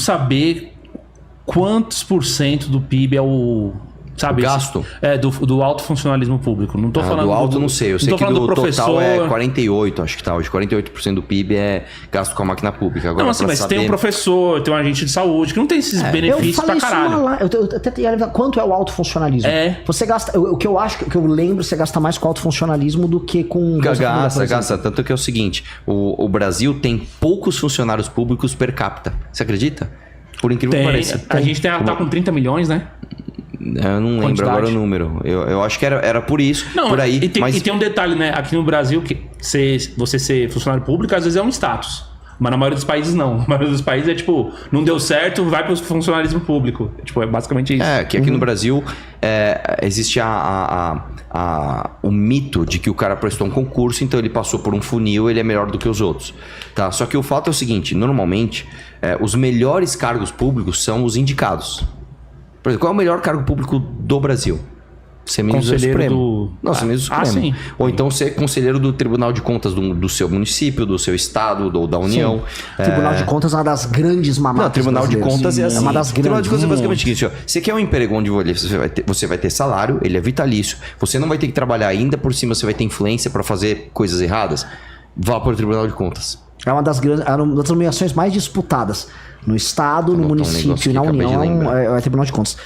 saber quantos % do PIB é o... Sabe, o gasto? Do alto funcionalismo público. Não tô falando do alto, não sei. Eu sei que do total é 48, acho que tá hoje. 48% do PIB é gasto com a máquina pública. Agora, não, assim, mas tem um professor, tem um agente de saúde, que não tem esses benefícios pra caralho. Eu até ia levar quanto é o alto funcionalismo. Você gasta... O que eu acho, que eu lembro, você gasta mais com alto funcionalismo do que com... Gasta. Tanto que é o seguinte, o Brasil tem poucos funcionários públicos per capita. Você acredita? Por incrível que pareça. A gente tá com 30 milhões, né? Eu não lembro agora o número. Eu acho que era por isso, não, por aí. E tem um detalhe, né? Aqui no Brasil, que você ser funcionário público, às vezes é um status. Mas na maioria dos países, não. Na maioria dos países é tipo, não deu certo, vai pro funcionalismo público. Tipo, é basicamente isso. Que aqui no Brasil existe o mito de que o cara prestou um concurso, então ele passou por um funil, ele é melhor do que os outros. Tá? Só que o fato é o seguinte, normalmente, os melhores cargos públicos são os indicados. Por exemplo, qual é o melhor cargo público do Brasil? Ser ministro do Supremo. Não, ser ministro do Supremo. Sim. Ou então ser conselheiro do Tribunal de Contas do seu município, do seu estado, da União. Tribunal de Contas é uma das grandes mamatas. Não, Tribunal de Contas é assim. É uma das grandes. Tribunal de Contas é basicamente isso. Você quer um emprego onde você vai ter salário, ele é vitalício. Você não vai ter que trabalhar ainda, por cima você vai ter influência para fazer coisas erradas. Vá para o Tribunal de Contas. É uma das nomeações mais disputadas. No estado, no município e na União é o Tribunal de Contas.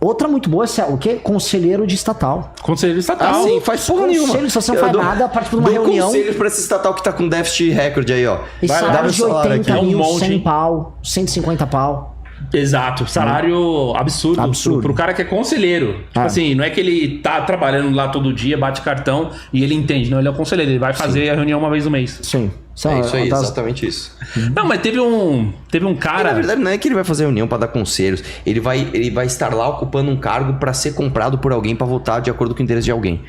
Outra muito boa é o quê? Conselheiro de estatal. Conselheiro estatal. Sim, faz porra nenhuma. Conselho, se você não faz nada, participa de uma reunião. Conselho pra esse estatal que tá com déficit recorde aí, ó. E salário de 80 mil, 100 pau, 150 pau. Exato, salário absurdo. Pro cara que é conselheiro. Tipo assim, não é que ele tá trabalhando lá todo dia, bate cartão e ele entende. Não, ele é o conselheiro, ele vai fazer a reunião uma vez no mês. Sim. É isso aí, exatamente isso. Não, mas teve um cara... Na verdade, não é que ele vai fazer reunião pra dar conselhos. Ele vai estar lá ocupando um cargo pra ser comprado por alguém pra votar de acordo com o interesse de alguém.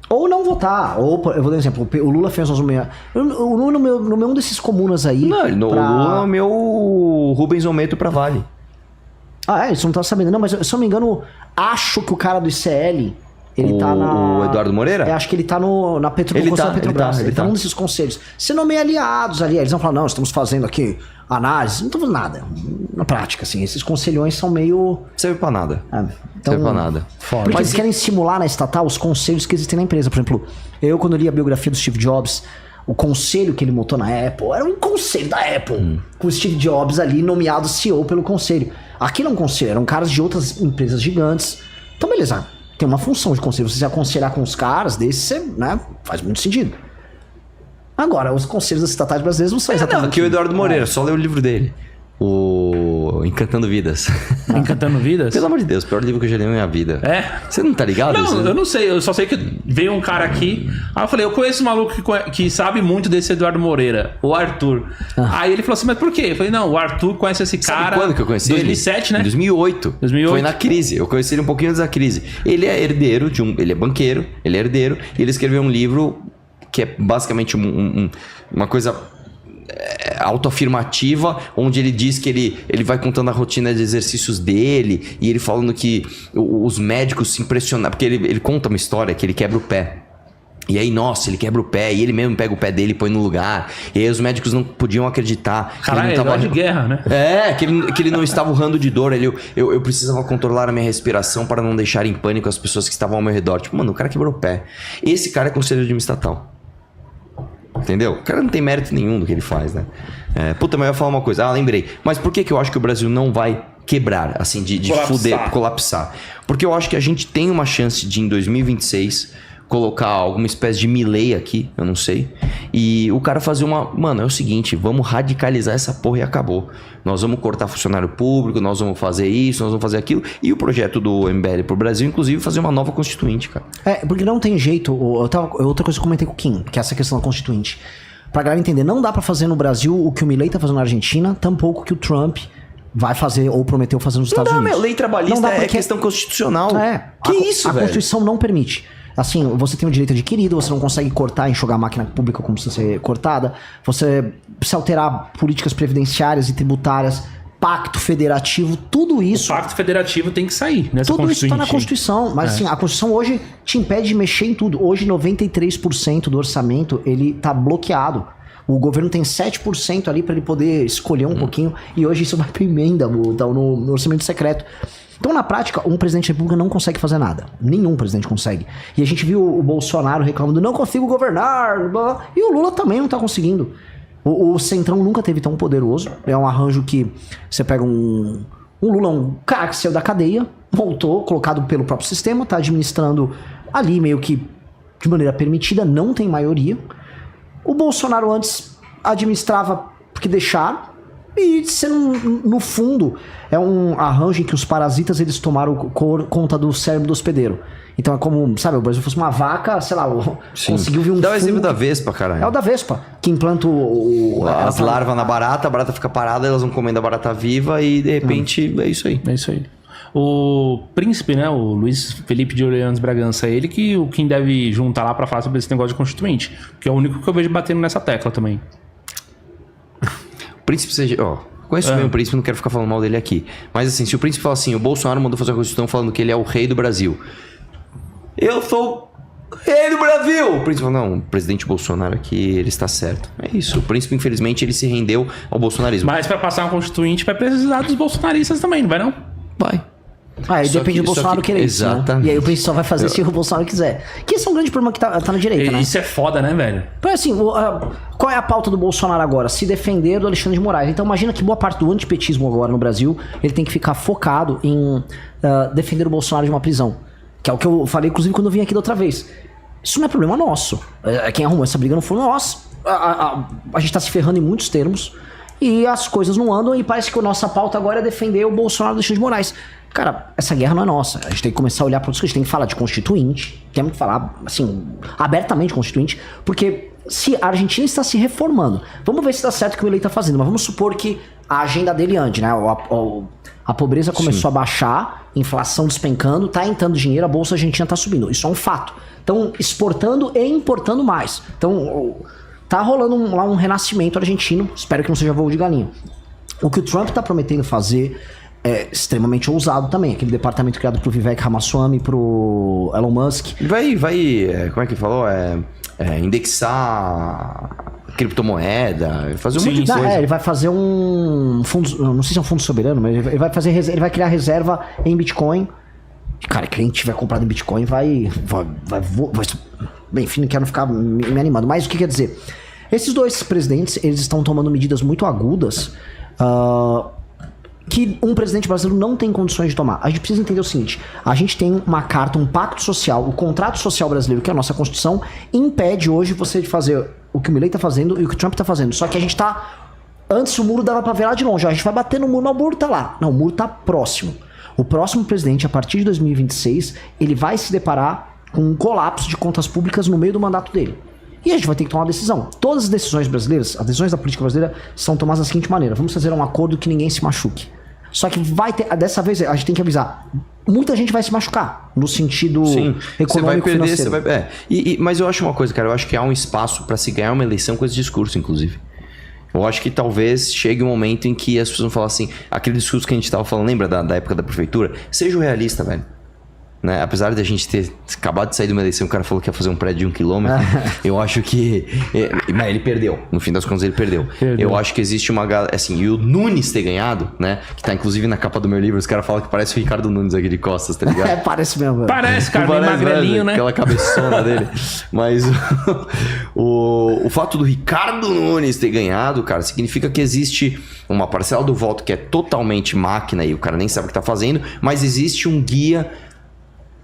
Ou não votar. Ou, eu vou dar um exemplo. O Lula fez umas nomeações. O Lula nomeou um desses comunas aí. Não, o Lula nomeou o Rubens Ometo pra Vale. Isso não tá sabendo. Não, mas se eu não me engano, acho que o cara do ICL... Ele tá na... O Eduardo Moreira? Acho que ele tá na Petrobras. Ele tá num desses conselhos. Você nomeia aliados ali. Eles vão falar, não, estamos fazendo aqui análise. Não tô fazendo nada. Na prática, assim. Esses conselhões são meio... Serve pra nada. Serve pra nada. Porque eles querem simular na estatal os conselhos que existem na empresa. Por exemplo, eu quando li a biografia do Steve Jobs, o conselho que ele montou na Apple era um conselho da Apple. Com o Steve Jobs ali nomeado CEO pelo conselho. Aqui não é um conselho. Eram caras de outras empresas gigantes. Então, beleza. Tem uma função de conselho. Você se aconselhar com os caras desses, você, faz muito sentido. Agora, os conselhos estatais brasileiros não são exatamente... Aqui o Eduardo Moreira, só lê o livro dele. O Encantando Vidas. Encantando Vidas? Pelo amor de Deus, o pior livro que eu já li na minha vida. Você não tá ligado? Não, eu não sei. Eu só sei que veio um cara aqui. Aí eu falei, eu conheço um maluco que sabe muito desse Eduardo Moreira, o Arthur. Aí ele falou assim, mas por quê? Eu falei, não, o Arthur conhece esse cara... Sabe quando que eu conheci 2007, ele? né? 2008. Foi na crise. Eu conheci ele um pouquinho antes da crise. Ele é herdeiro ele é banqueiro, ele é herdeiro, e ele escreveu um livro que é basicamente uma coisa... autoafirmativa, onde ele diz que ele vai contando a rotina de exercícios dele, e ele falando que os médicos se impressionaram, porque ele conta uma história que ele quebra o pé. E aí, nossa, ele quebra o pé, e ele mesmo pega o pé dele e põe no lugar. E aí os médicos não podiam acreditar. Caralho, ele não tava de guerra, né? Que ele não estava urrando de dor. Eu precisava controlar a minha respiração para não deixar em pânico as pessoas que estavam ao meu redor. Tipo, mano, o cara quebrou o pé. Esse cara é conselheiro de uma estatal. Entendeu? O cara não tem mérito nenhum do que ele faz, né? Mas eu ia falar uma coisa. Lembrei. Mas por que eu acho que o Brasil não vai quebrar, assim, de colapsar? Porque eu acho que a gente tem uma chance de, em 2026, colocar alguma espécie de Milei aqui, eu não sei, e o cara fazer Mano, é o seguinte, vamos radicalizar essa porra e acabou. Nós vamos cortar funcionário público, nós vamos fazer isso, nós vamos fazer aquilo. E o projeto do MBL pro Brasil, inclusive, fazer uma nova constituinte, cara. Porque não tem jeito. Outra coisa que eu comentei com o Kim, que é essa questão da constituinte. Pra galera entender, não dá pra fazer no Brasil o que o Milei tá fazendo na Argentina, tampouco o que o Trump vai fazer ou prometeu fazer nos Estados Unidos. Lei trabalhista é questão constitucional. A Constituição não permite. Assim, você tem o direito adquirido, você não consegue cortar e enxugar a máquina pública como precisa ser cortada, você precisa alterar políticas previdenciárias e tributárias, pacto federativo, tudo isso... O pacto federativo tem que sair nessa Tudo isso está na Constituição, mas assim, a Constituição hoje te impede de mexer em tudo. Hoje, 93% do orçamento, ele tá bloqueado. O governo tem 7% ali para ele poder escolher um pouquinho, e hoje isso vai pra emenda no orçamento secreto. Então, na prática, um presidente da República não consegue fazer nada. Nenhum presidente consegue. E a gente viu o Bolsonaro reclamando, não consigo governar, e o Lula também não tá conseguindo. O Centrão nunca teve tão poderoso. É um arranjo que você pega um Lula, um cara que saiu da cadeia, voltou, colocado pelo próprio sistema, tá administrando ali meio que de maneira permitida, não tem maioria. O Bolsonaro antes administrava porque deixaram. E no fundo é um arranjo em que os parasitas eles tomaram conta do cérebro do hospedeiro. Então é como, sabe, o Brasil fosse uma vaca, sei lá, conseguiu vir um Dá o fungo exemplo da Vespa, caralho. É o da Vespa, que implanta as larvas na barata, a barata fica parada, elas vão comendo a barata viva e de repente é isso aí. É isso aí. O príncipe, né, o Luiz Felipe de Orleans Bragança, ele quem deve juntar lá pra falar sobre esse negócio de constituinte, que é o único que eu vejo batendo nessa tecla também. O príncipe seja... Conheço bem o príncipe, não quero ficar falando mal dele aqui. Mas assim, se o príncipe fala assim, o Bolsonaro mandou fazer a Constituição falando que ele é o rei do Brasil. Eu sou o rei do Brasil! O príncipe fala, não, o presidente Bolsonaro aqui, ele está certo. É isso, o príncipe, infelizmente, ele se rendeu ao bolsonarismo. Mas pra passar uma constituinte vai precisar dos bolsonaristas também, não vai não? Vai. Aí depende do Bolsonaro querer isso, né? E aí o príncipe só vai fazer se o Bolsonaro quiser. Que esse é um grande problema que tá na direita, né? Isso é foda, né, velho? Então, assim, qual é a pauta do Bolsonaro agora? Se defender do Alexandre de Moraes. Então imagina que boa parte do antipetismo agora no Brasil, ele tem que ficar focado em defender o Bolsonaro de uma prisão. Que é o que eu falei, inclusive, quando eu vim aqui da outra vez. Isso não é problema nosso. Quem arrumou essa briga não foi nós. A gente tá se ferrando em muitos termos e as coisas não andam e parece que a nossa pauta agora é defender o Bolsonaro do Alexandre de Moraes. Cara, essa guerra não é nossa. A gente tem que começar a olhar para outras coisas. A gente tem que falar de constituinte. Temos que falar, assim, abertamente constituinte. Porque se a Argentina está se reformando, vamos ver se dá certo o que o Milei está fazendo. Mas vamos supor que a agenda dele ande, né? A pobreza começou a baixar, inflação despencando, tá entrando dinheiro, a bolsa argentina tá subindo. Isso é um fato. Então, exportando e importando mais. Então, tá rolando lá um renascimento argentino. Espero que não seja voo de galinha. O que o Trump tá prometendo fazer é extremamente ousado também. Aquele departamento criado pro Vivek Ramaswamy, pro Elon Musk. Vai, como é que falou? Indexar criptomoeda, fazer um monte de coisa. Ele vai fazer um fundo, não sei se é um fundo soberano, mas ele vai criar reserva em Bitcoin. Cara, quem tiver comprado em Bitcoin vai bem, enfim, não quero ficar me animando. Mas o que quer dizer? Esses dois presidentes, eles estão tomando medidas muito agudas, que um presidente brasileiro não tem condições de tomar. A gente precisa entender o seguinte: a gente tem uma carta, um pacto social, o contrato social brasileiro, que é a nossa Constituição, impede hoje você de fazer o que o Milei tá fazendo e o que o Trump tá fazendo. Só que a gente tá... Antes o muro dava pra ver lá de longe, a gente vai bater no muro, mas o muro tá lá. Não, o muro tá próximo. O próximo presidente, a partir de 2026, ele vai se deparar com um colapso de contas públicas no meio do mandato dele. E a gente vai ter que tomar uma decisão. Todas as decisões brasileiras, as decisões da política brasileira, são tomadas da seguinte maneira: vamos fazer um acordo que ninguém se machuque. Só que vai ter, dessa vez a gente tem que avisar, muita gente vai se machucar, no sentido econômico, você vai perder, financeiro. Mas eu acho uma coisa, cara, eu acho que há um espaço pra se ganhar uma eleição com esse discurso, inclusive. Eu acho que talvez chegue um momento em que as pessoas vão falar assim, aquele discurso que a gente tava falando, lembra da época da prefeitura? Seja realista, velho. Né? Apesar de a gente ter acabado de sair de uma eleição, o cara falou que ia fazer um prédio de 1 quilômetro. Eu acho que... Mas ele perdeu. No fim das contas, ele perdeu. Eu acho que existe uma galera... Assim, e o Nunes ter ganhado, né? Que tá inclusive na capa do meu livro. Os caras falam que parece o Ricardo Nunes aqui de costas, tá ligado? Parece mesmo. Parece, cara, bem magrelinho, né? Aquela cabeçona dele. Mas o fato do Ricardo Nunes ter ganhado, cara, significa que existe uma parcela do voto que é totalmente máquina e o cara nem sabe o que tá fazendo, mas existe um guia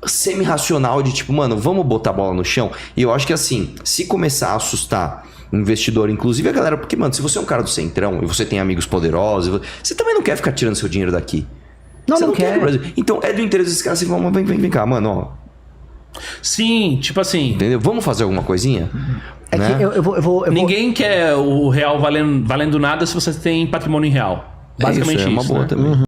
semi-racional de tipo, mano, vamos botar a bola no chão. E eu acho que assim, se começar a assustar investidor, inclusive a galera, porque, mano, se você é um cara do centrão e você tem amigos poderosos, você também não quer ficar tirando seu dinheiro daqui. Não quer. Então é do interesse desses caras, assim, vem cá, mano, ó. Sim, tipo assim... Entendeu? Vamos fazer alguma coisinha? É né? Que eu vou... Ninguém quer o real valendo nada se você tem patrimônio em real. Basicamente isso. É uma boa também.